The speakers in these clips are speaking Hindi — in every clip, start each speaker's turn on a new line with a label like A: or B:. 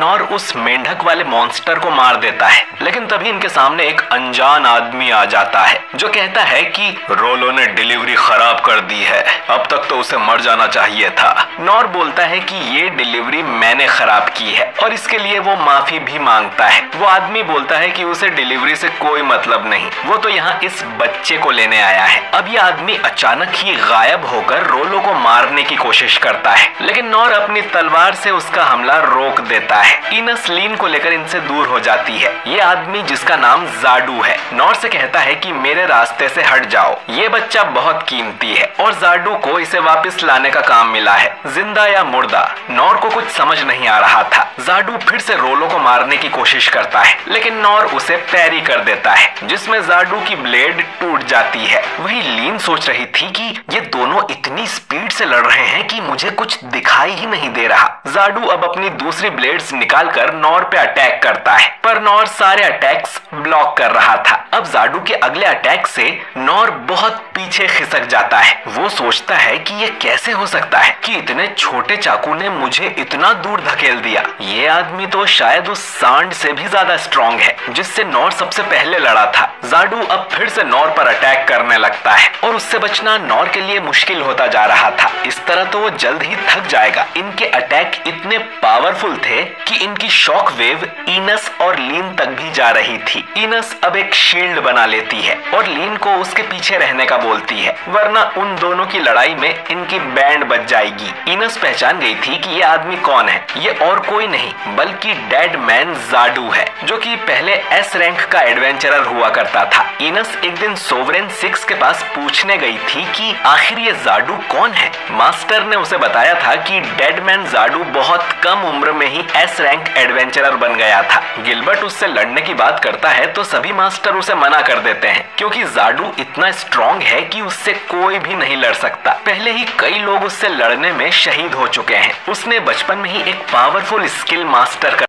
A: नॉर उस मेंढक वाले मॉन्स्टर को मार देता है, लेकिन तभी इनके सामने एक अनजान आदमी आ जाता है जो कहता है कि रोलो ने डिलीवरी खराब कर दी है, अब तक तो उसे मर जाना चाहिए था। नॉर बोलता है कि ये डिलीवरी मैंने खराब की है और इसके लिए वो माफी भी मांगता है। वो आदमी बोलता है कि उसे डिलीवरी से कोई मतलब नहीं, वो तो यहाँ इस बच्चे को लेने आया है। अब ये आदमी अचानक ही गायब होकर रोलो को मारने की कोशिश करता है, लेकिन नॉर अपनी तलवार से उसका हमला रोक देता है। इनस लीन को लेकर इनसे दूर हो जाती है। ये आदमी जिसका नाम जाडू है नॉर से कहता है कि मेरे रास्ते से हट जाओ, ये बच्चा बहुत कीमती है और जाडू को इसे वापस लाने का काम मिला है, जिंदा या मुर्दा। नॉर को कुछ समझ नहीं आ रहा था। जाडू फिर से रोलो को मारने की कोशिश करता है, लेकिन नॉर उसे पैरी कर देता है, जिसमें जाडू की ब्लेड टूट जाती है। वही लीन सोच रही थी कि ये दोनों इतनी स्पीड से लड़ रहे हैं कि मुझे कुछ दिखाई ही नहीं दे रहा। जाडू अब अपनी दूसरी ब्लेड्स निकालकर नॉर पे अटैक करता है, पर नॉर सारे अटैक्स ब्लॉक कर रहा था। अब जाडू के अगले अटैक से नॉर बहुत पीछे खिसक जाता है। वो सोचता है कि ये कैसे हो सकता है कि इतने छोटे चाकू ने मुझे इतना दूर धकेल दिया। ये आदमी तो शायद उस सांड से भी ज्यादा स्ट्रॉन्ग है जिससे नॉर सबसे पहले लड़ा था। जाडू अब फिर से नॉर पर अटैक करने लगता है और उससे बचना नॉर के लिए मुश्किल होता जा रहा था। इस तरह तो वो जल्द ही थक जाएगा। इनके अटैक इतने पावरफुल थे कि इनकी शॉक वेव इनस और लीन तक भी जा रही थी। इनस अब एक शील्ड बना लेती है और लीन को उसके पीछे रहने का बोलती है, वरना उन दोनों की लड़ाई में इनकी बैंड बच जाएगी। इनस पहचान गई थी कि ये आदमी कौन है। ये और कोई नहीं बल्कि डेड मैन जाडू है, जो कि पहले एस रैंक का एडवेंचरर हुआ करता था। इनस एक दिन सोवरेन 6 के पास पूछने गई थी कि आखिर ये जाडू कौन है। मास्टर ने उसे बताया था कि डेड मैन जाडू बहुत कम उम्र में ही एस रैंक एडवेंचरर बन गया था। गिलबर्ट उससे लड़ने की बात करता है तो सभी मास्टर उसे मना कर देते हैं, क्योंकि जाडू इतना स्ट्रॉन्ग है कि उससे कोई भी नहीं लड़ सकता। पहले ही कई लोग उससे लड़ने में शहीद हो चुके हैं। उसने बचपन में ही एक पावरफुल स्किल मास्टर कर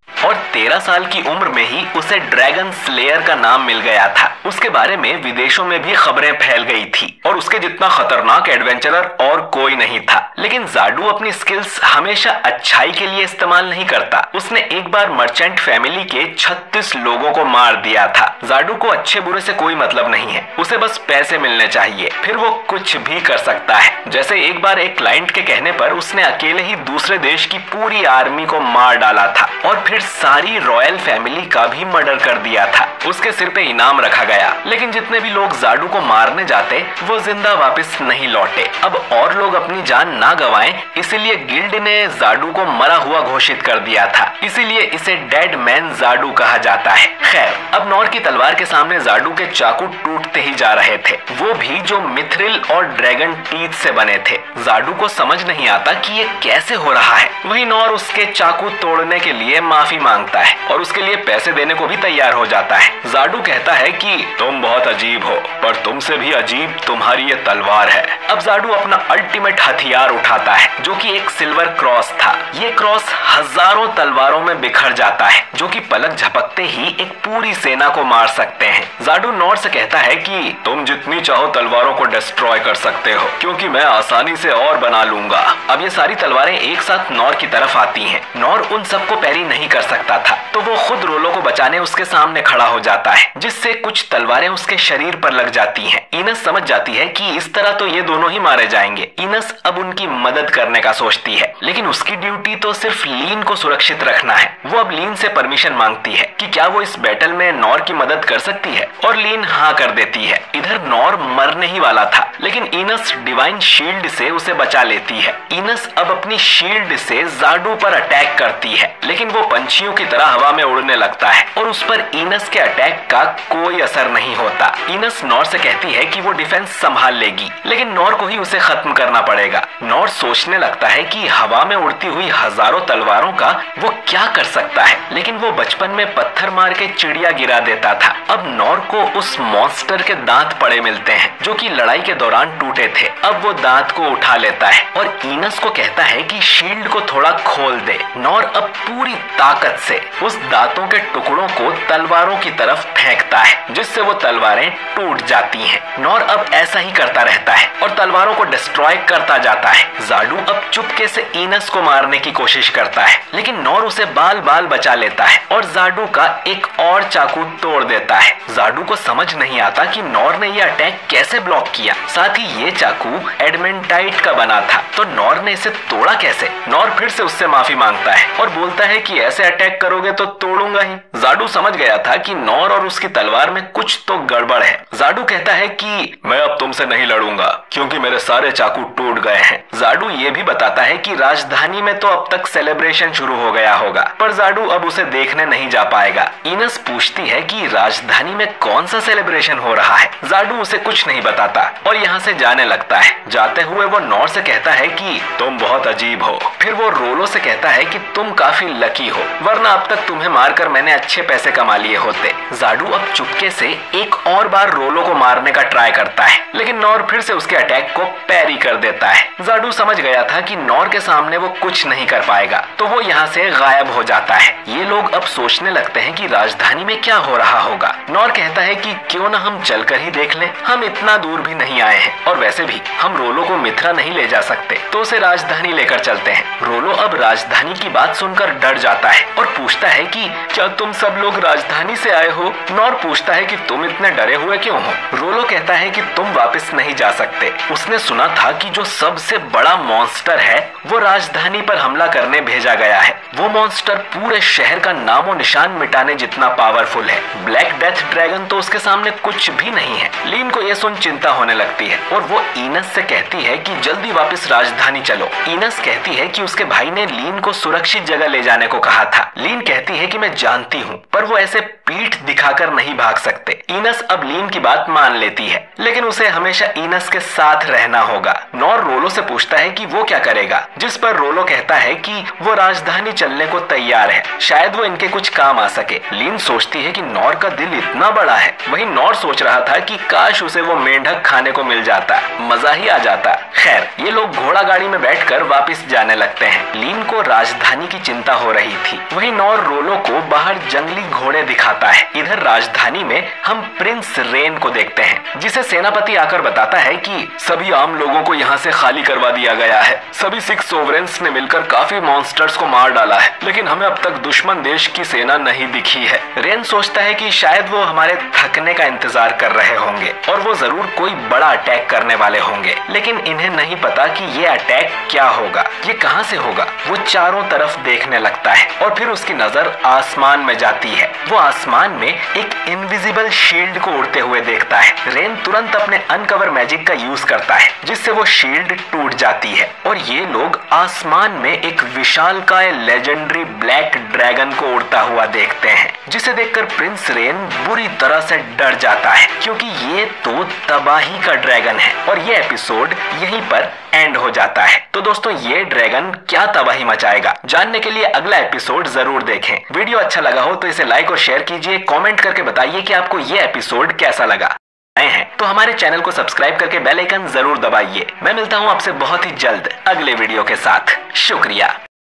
A: और 13 साल की उम्र में ही उसे ड्रैगन स्लेयर का नाम मिल गया था। उसके बारे में विदेशों में भी खबरें फैल गई थी और उसके जितना खतरनाक एडवेंचरर और कोई नहीं था। लेकिन जाडू अपनी स्किल्स हमेशा अच्छाई के लिए इस्तेमाल नहीं करता। उसने एक बार मर्चेंट फैमिली के 36 लोगों को मार दिया था। जाडू को अच्छे बुरे से कोई मतलब नहीं है, उसे बस पैसे मिलने चाहिए, फिर वो कुछ भी कर सकता है। जैसे एक बार एक क्लाइंट के कहने पर उसने अकेले ही दूसरे देश की पूरी आर्मी को मार डाला था और फिर सारी रॉयल फैमिली का भी मर्डर कर दिया था। उसके सिर पे इनाम रखा गया, लेकिन जितने भी लोग जाडू को मारने जाते वो जिंदा वापस नहीं लौटे। अब और लोग अपनी जान ना गवाएं, इसीलिए गिल्ड ने जाडू को मरा हुआ घोषित कर दिया था। इसीलिए इसे डेड मैन जाडू कहा जाता है। खैर, अब नॉर की तलवार के सामने जाडू के चाकू टूटते ही जा रहे थे, वो भी जो मिथ्रिल और ड्रैगन टीथ से बने थे। जाडू को समझ नहीं आता कि ये कैसे हो रहा है। वही नॉर उसके चाकू तोड़ने के लिए माफी मांगता है और उसके लिए पैसे देने को भी तैयार हो जाता है। जाडू कहता है कि तुम बहुत अजीब हो, पर तुमसे भी अजीब तुम्हारी ये तलवार है। अब जाडू अपना अल्टीमेट हथियार उठाता है, जो कि एक सिल्वर क्रॉस था। ये क्रॉस हजारों तलवारों में बिखर जाता है, जो कि पलक झपकते ही एक पूरी सेना को मार सकते हैं। जाडू नॉर से कहता है कि तुम जितनी चाहो तलवारों को डिस्ट्रॉय कर सकते हो, क्योंकि मैं आसानी से और बना लूंगा। अब ये सारी तलवारें एक साथ नॉर की तरफ आती हैं। नॉर उन सबको पैरी नहीं कर सकता था, तो वो खुद रोलो को बचाने उसके सामने खड़ा हो जाता है, जिससे कुछ तलवारें उसके शरीर पर लग जाती हैं। इनस समझ जाती है कि इस तरह तो ये दोनों ही मारे जाएंगे। इनस अब उनकी मदद करने का सोचती है, लेकिन उसकी ड्यूटी तो सिर्फ लीन को सुरक्षित रखना है। वो अब लीन से परमिशन मांगती है कि क्या वो इस बैटल में नॉर की मदद कर सकती है, और लीन हाँ कर देती है। इधर नॉर मरने ही वाला था, लेकिन इनस डिवाइन शील्ड से उसे बचा लेती है। इनस अब अपनी शील्ड से जाडू पर अटैक करती है, लेकिन वो पंछियों की तरह हवा में उड़ने लगता है और उस पर इनस के अटैक का कोई असर नहीं होता। इनस नॉर से कहती है कि वो डिफेंस संभाल लेगी, लेकिन नॉर को ही उसे खत्म करना पड़ेगा। नॉर सोचने लगता है कि हवा में उड़ती हुई हजारों तलवारों का वो क्या कर सकता है, लेकिन वो बचपन में पत्थर मार के चिड़िया गिरा देता था। अब नॉर को उस मॉन्स्टर के दांत पड़े मिलते हैं, जो कि लड़ाई के दौरान टूटे थे। अब वो दांत को उठा लेता है और इनस को कहता है कि शील्ड को थोड़ा खोल दे। नॉर अब पूरी ताकत से उस दांतों के टुकड़ों को तलवारों की तरफ फेंकता है, जिससे वो तलवारें टूट जाती हैं। नॉर अब ऐसा ही करता रहता है और तलवारों को डिस्ट्रॉय करता जाता है। जाडू अब चुपके से इनस को मारने की कोशिश करता है, लेकिन नॉर उसे बाल बाल बचा लेता है और जाडू का एक और चाकू तोड़ देता है। जाडू को समझ नहीं आता कि नॉर ने यह अटैक कैसे ब्लॉक किया। साथ ही ये चाकू एडमेंटाइट का बना था, तो नॉर ने इसे तोड़ा कैसे। नॉर फिर से उससे माफी मांगता है और बोलता है कि ऐसे अटैक करोगे तो तोड़ूंगा ही। जाडू समझ गया था कि नॉर और उसकी तलवार में कुछ तो गड़बड़ है। जाडू कहता है कि मैं अब तुमसे नहीं लड़ूंगा क्योंकि मेरे सारे चाकू टूट गए हैं। जाडू ये भी बताता है कि राजधानी में तो अब तक सेलिब्रेशन शुरू हो गया होगा, पर जाडू अब उसे देखने नहीं जा पाएगा। इनस पूछती है कि राजधानी में कौन सा सेलिब्रेशन हो रहा है। जाडू उसे कुछ नहीं बताता और यहाँ से जाने लगता है। जाते हुए वो नॉर से कहता है कि तुम बहुत अजीब हो। फिर वो रोलो से कहता है कि तुम काफी लकी हो, वरना अब तक तुम्हें मारकर मैंने अच्छे पैसे कमा लिए होते। जाडू अब चुपके से एक और बार रोलो को मारने का ट्राई करता है, लेकिन नॉर फिर से उसके अटैक को पैरी कर देता है। जाडू समझ गया था कि नॉर के सामने वो कुछ नहीं कर पाएगा, तो वो यहाँ से गायब हो जाता है। ये लोग अब सोचने लगते हैं कि राजधानी में क्या हो रहा होगा। नॉर कहता है कि क्यों ना हम चलकर ही देख लें, हम इतना दूर भी नहीं आए हैं और वैसे भी हम रोलो को मित्रा नहीं ले जा सकते, तो उसे राजधानी लेकर चलते हैं। रोलो अब राजधानी की बात सुनकर डर जाता है और पूछता है कि क्या तुम सब लोग राजधानी से आए हो। नॉर पूछता है कि तुम इतने डरे हुए क्यों हो। रोलो कहता है कि तुम वापस नहीं जा सकते। उसने सुना था कि जो सबसे बड़ा मॉन्स्टर है वो राजधानी पर हमला करने भेजा गया है। वो मॉन्स्टर पूरे शहर का नामो निशान मिटाने जितना पावरफुल है। ब्लैक डेथ ड्रैगन तो उसके सामने कुछ भी नहीं है। लीन को यह सुन चिंता होने लगती है और वो इनस से कहती है कि जल्दी वापस राजधानी चलो। इनस कहती है कि उसके भाई ने लीन को सुरक्षित जगह ले जाने को कहा था। लीन कहती है कि मैं जानती हूँ, पर वो ऐसे पीठ दिखाकर नहीं भाग सकते। इनस अब लीन की बात मान लेती है, लेकिन उसे हमेशा इनस के साथ रहना होगा। नॉर रोलो से पूछता है कि वो क्या करेगा, जिस पर रोलो कहता है कि वो राजधानी चलने को तैयार है, शायद वो इनके कुछ काम आ सके। लीन सोचती है कि नॉर का दिल इतना बड़ा है। वहीं नॉर सोच रहा था कि काश उसे वो मेंढक खाने को मिल जाता, मजा ही आ जाता। खैर, ये लोग घोड़ा गाड़ी में बैठकर वापस जाने लगते हैं। लीन को राजधानी की चिंता हो रही थी। वहीं नॉर रोलो को बाहर जंगली घोड़े दिखाता है। इधर राजधानी में हम प्रिंस रेन को देखते हैं, जिसे सेनापति आकर बताता है कि सभी आम लोगों को यहाँ से खाली करवा दिया गया है। सभी 6 सोवरेंस ने मिलकर काफी मॉन्स्टर्स को मार डाला है, लेकिन हमें अब तक दुश्मन देश की सेना नहीं दिखी है। रेन सोचता है कि शायद वो हमारे थकने का इंतजार कर रहे होंगे और वो जरूर कोई बड़ा अटैक करने वाले होंगे, लेकिन इन्हें नहीं पता कि ये अटैक क्या होगा, ये कहां से होगा। वो चारों तरफ देखने लगता है और फिर उसकी नजर आसमान में जाती है। वो आसमान में एक इनविजिबल शील्ड को उड़ते हुए देखता है। रेन तुरंत अपने अनकवर मैजिक का यूज करता है, जिससे वो शील्ड टूट जाती है और ये लोग आसमान में एक विशालकाय लेजेंडरी ब्लैक ड्रैगन को उड़ता हुआ देखते हैं, जिसे देखकर प्रिंस रेन बुरी तरह से डर जाता है, क्योंकि ये तो तबाही का ड्रैगन है। और ये एपिसोड यहीं पर एंड हो जाता है। तो दोस्तों, ये ड्रैगन क्या तबाही मचाएगा, जानने के लिए अगला एपिसोड जरूर देखें। वीडियो अच्छा लगा हो तो इसे लाइक और शेयर कीजिए। कमेंट करके बताइए कि आपको ये एपिसोड कैसा लगा। नए हैं तो हमारे चैनल को सब्सक्राइब करके बेल आइकन जरूर दबाइए। मैं मिलता हूँ आपसे बहुत ही जल्द अगले वीडियो के साथ। शुक्रिया।